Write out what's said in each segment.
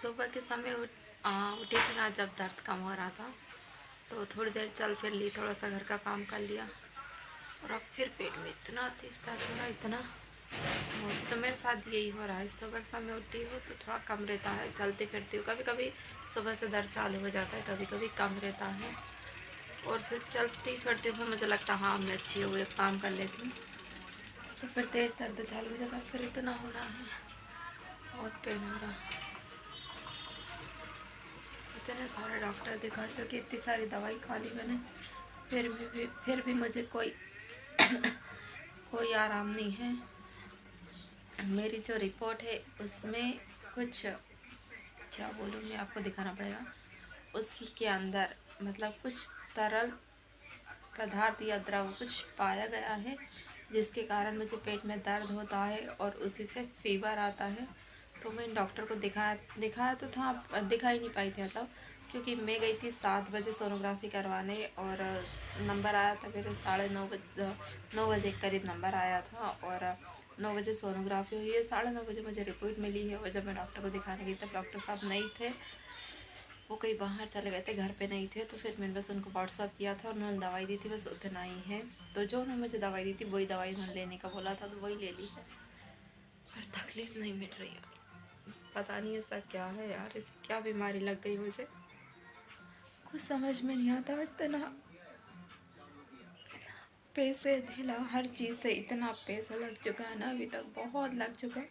सुबह के समय उठी थी ना, जब दर्द कम हो रहा था तो थोड़ी देर चल फिर ली, थोड़ा सा घर का काम कर लिया और अब फिर पेट में इतना तेज दर्द हो रहा है, इतना होती तो मेरे साथ यही हो रहा है। सुबह के समय उठी हो तो थोड़ा कम रहता है, चलती फिरती हूँ, कभी कभी सुबह से दर्द चालू हो जाता है, कभी कभी कम रहता है और फिर चलती फिरती हूँ, फिर मुझे लगता है हाँ मैं अच्छी हो गई, काम कर लेती हूँ, तो फिर तेज़ दर्द चालू हो जाता है, फिर इतना हो रहा है, बहुत पेन हो रहा है। इतने सारे डॉक्टर दिखा चुकी, इतनी सारी दवाई खा ली मैंने, फिर भी मुझे कोई आराम नहीं है। मेरी जो रिपोर्ट है उसमें कुछ, क्या बोलूँ मैं, आपको दिखाना पड़ेगा। उसके अंदर मतलब कुछ तरल पदार्थ या द्रव कुछ पाया गया है, जिसके कारण मुझे पेट में दर्द होता है और उसी से फीवर आता है। तो मैं डॉक्टर को दिखाया तो था, दिखा ही नहीं पाई थी तब, क्योंकि मैं गई थी 7 बजे सोनोग्राफी करवाने और नंबर आया था मेरे 9:30 9 बजे के करीब नंबर आया था और 9 बजे सोनोग्राफी हुई है, 9:30 बजे मुझे रिपोर्ट मिली है। और जब मैं डॉक्टर को दिखाने गई तब डॉक्टर साहब नहीं थे, वो कहीं बाहर चले गए थे, घर पे नहीं थे। तो फिर मैंने बस उनको व्हाट्सअप किया था और उन्होंने दवाई दी थी, बस उतना ही है। तो जो उन्होंने मुझे दवाई दी थी वही दवाई उन्होंने लेने का बोला था, तो वही ले ली है, पर तकलीफ़ नहीं मिट रही है। पता नहीं ऐसा क्या है यार, ऐसी क्या बीमारी लग गई मुझे, कुछ समझ में नहीं आता। इतना पैसे ढीला, हर चीज़ से इतना पैसा लग चुका है ना, अभी तक बहुत लग चुका।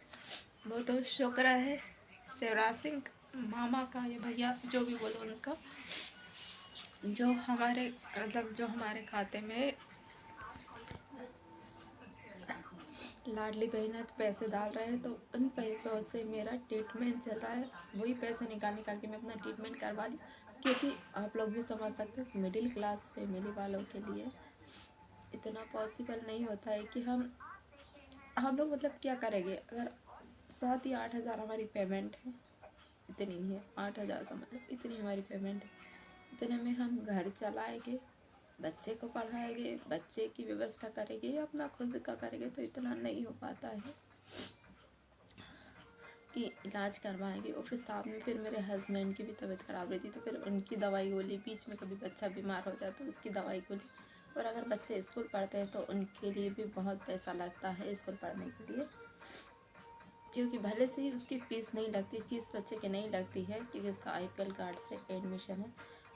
वो तो शुक्र है शिवराज सिंह मामा का या भैया जो भी बोलो उनका, जो हमारे मतलब जो हमारे खाते में लाडली बहना के पैसे डाल रहे हैं, तो उन पैसों से मेरा ट्रीटमेंट चल रहा है। वही पैसे निकाल निकाल के मैं अपना ट्रीटमेंट करवा ली, क्योंकि आप लोग भी समझ सकते हो मिडिल क्लास फैमिली वालों के लिए इतना पॉसिबल नहीं होता है कि हम लोग मतलब क्या करेंगे। अगर 7 या 8 हज़ार हमारी पेमेंट है, इतनी ही है, 8 हज़ार समझ लो, इतनी हमारी पेमेंट है, इतने में हम घर चलाएंगे, बच्चे को पढ़ाएंगे, बच्चे की व्यवस्था करेंगे या अपना खुद का करेंगे, तो इतना नहीं हो पाता है कि इलाज करवाएंगे। और फिर साथ में फिर मेरे हस्बैंड की भी तबीयत ख़राब रहती, तो फिर उनकी दवाई गोली, बीच में कभी बच्चा बीमार हो जाए तो उसकी दवाई गोली, और अगर बच्चे स्कूल पढ़ते हैं तो उनके लिए भी बहुत पैसा लगता है स्कूल पढ़ने के लिए, क्योंकि भले से ही उसकी फ़ीस नहीं लगती, फ़ीस बच्चे की नहीं लगती है क्योंकि उसका IPL कार्ड से एडमिशन है,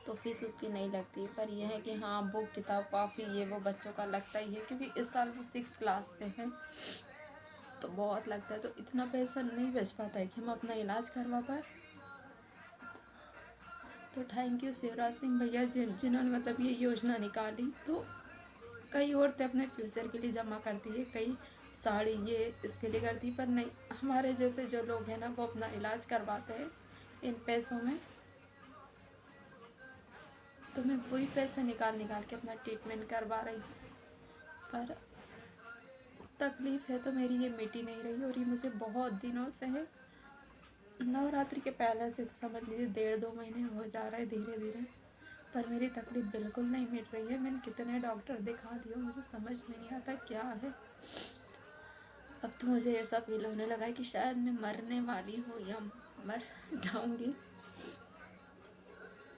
तो फीस उसकी नहीं लगती। पर यह है कि हाँ बुक किताब काफ़ी ये वो बच्चों का लगता ही है, क्योंकि इस साल वो 6th क्लास में है, तो बहुत लगता है। तो इतना पैसा नहीं बच पाता है कि हम अपना इलाज करवा पाए। तो थैंक यू शिवराज सिंह भैया जिन्होंने मतलब ये योजना निकाली। तो कई औरतें अपने फ्यूचर के लिए जमा करती है, कई साड़ी ये इसके लिए करती, पर नहीं, हमारे जैसे जो लोग हैं ना वो अपना इलाज करवाते हैं इन पैसों में। तो मैं वही पैसे निकाल निकाल के अपना ट्रीटमेंट करवा रही हूँ, पर तकलीफ़ है तो मेरी ये मिट ही नहीं रही, और ये मुझे बहुत दिनों से है। नवरात्रि के पहले से तो समझ लीजिए 1.5-2 महीने हो जा रहे हैं धीरे धीरे, पर मेरी तकलीफ़ बिल्कुल नहीं मिट रही है। मैंने कितने डॉक्टर दिखा दिए, मुझे समझ में नहीं आता क्या है। अब तो मुझे ऐसा फील होने लगा है कि शायद मैं मरने वाली हूँ या मर जाऊँगी।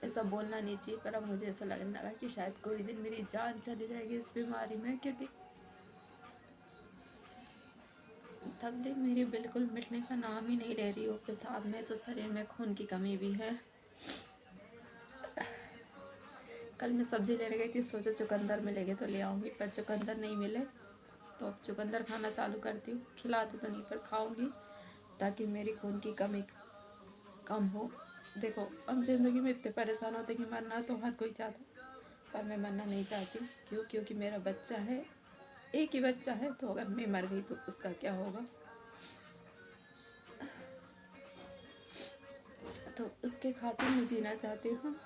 ऐसा बोलना नहीं चाहिए, पर अब मुझे ऐसा लगने लगा कि शायद कोई दिन मेरी जान चली जाएगी इस बीमारी में, क्योंकि तकलीफ मेरी बिल्कुल मिटने का नाम ही नहीं ले रही हो। के साथ में तो शरीर में खून की कमी भी है। कल मैं सब्ज़ी लेने गई थी, सोचा चुकंदर मिलेंगे तो ले आऊँगी, पर चुकंदर नहीं मिले, तो अब चुकंदर खाना चालू करती हूँ। खिलाती तो नहीं पर खाऊँगी, ताकि मेरी खून की कमी कम हो। देखो हम ज़िंदगी में इतने परेशान होते कि मरना तो हर कोई चाहता, पर मैं मरना नहीं चाहती। क्यों? क्योंकि मेरा बच्चा है, एक ही बच्चा है, तो अगर मैं मर गई तो उसका क्या होगा। तो उसके खातिर मैं जीना चाहती हूँ,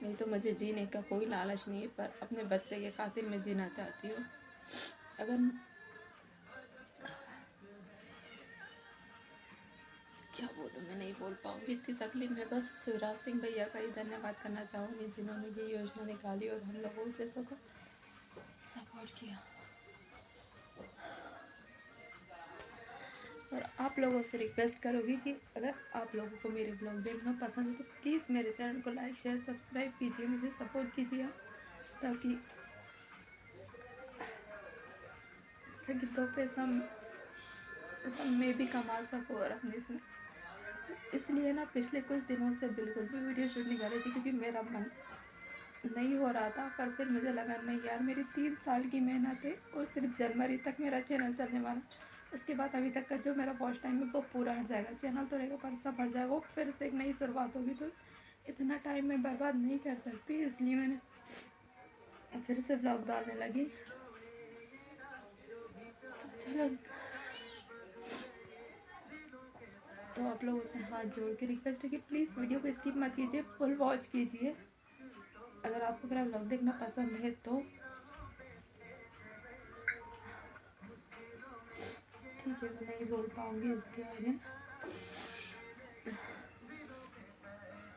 नहीं तो मुझे जीने का कोई लालच नहीं है, पर अपने बच्चे के खातिर मैं जीना चाहती हूँ। अगर क्या बोलूँ, मैं नहीं बोल पाऊँगी, इतनी तकलीफ में। बस शिवराज सिंह भैया का ही धन्यवाद करना चाहूँगी, जिन्होंने ये योजना निकाली और हम लोगों जैसों को सपोर्ट किया। और आप आप लोगों से रिक्वेस्ट करूँगी कि अगर आप लोगों को मेरे ब्लॉग देखना पसंद है तो प्लीज़ मेरे चैनल को लाइक शेयर सब्सक्राइब कीजिए, मुझे सपोर्ट कीजिए, ताकि ताकि दो पैसा मतलब मैं भी कमा सकूँ और अपने इसमें। इसलिए ना पिछले कुछ दिनों से बिल्कुल भी वीडियो शूट नहीं कर रही थी, क्योंकि मेरा मन नहीं हो रहा था। पर फिर मुझे लगा नहीं यार, मेरी 3 साल की मेहनत है और सिर्फ जनवरी तक मेरा चैनल चलने वाला, उसके बाद अभी तक का जो मेरा वॉच टाइम है वो पूरा हट जाएगा। चैनल तो रहेगा पर सब हट जाएगा, वो फिर से एक नई शुरुआत होगी। तो इतना टाइम मैं बर्बाद नहीं कर सकती, इसलिए मैंने फिर से ब्लॉग डालने लगी। तो चलो, तो आप लोगों से हाथ जोड़ के रिक्वेस्ट है कि प्लीज़ वीडियो को स्किप मत कीजिए, फुल वॉच कीजिए अगर आपको मेरा ब्लॉग देखना पसंद है तो। ठीक है, मैं नहीं बोल पाऊँगी इसके आगे।